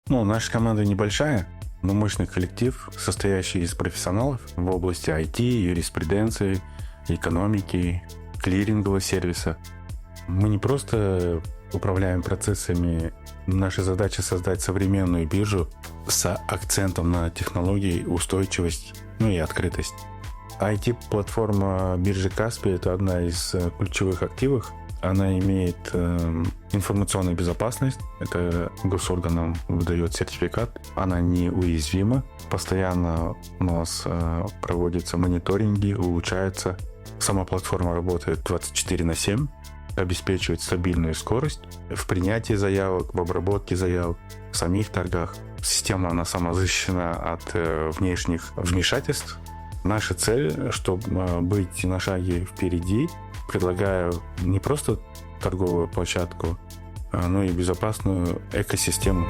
Наша команда небольшая, но мощный коллектив, состоящий из профессионалов в области IT, юриспруденции, экономики, клирингового сервиса. Мы не просто управляем процессами. Наша задача создать современную биржу с акцентом на технологии, устойчивость, и открытость. IT-платформа биржи Каспий – это одна из ключевых активов. Она имеет информационную безопасность. Это госорганам выдает сертификат. Она неуязвима. Постоянно у нас проводятся мониторинги, улучшается. Сама платформа работает 24/7, обеспечивает стабильную скорость в принятии заявок, в обработке заявок, в самих торгах. Система, она сама защищена от внешних вмешательств. Наша цель, чтобы быть на шаге впереди, предлагаю не просто торговую площадку, но и безопасную экосистему.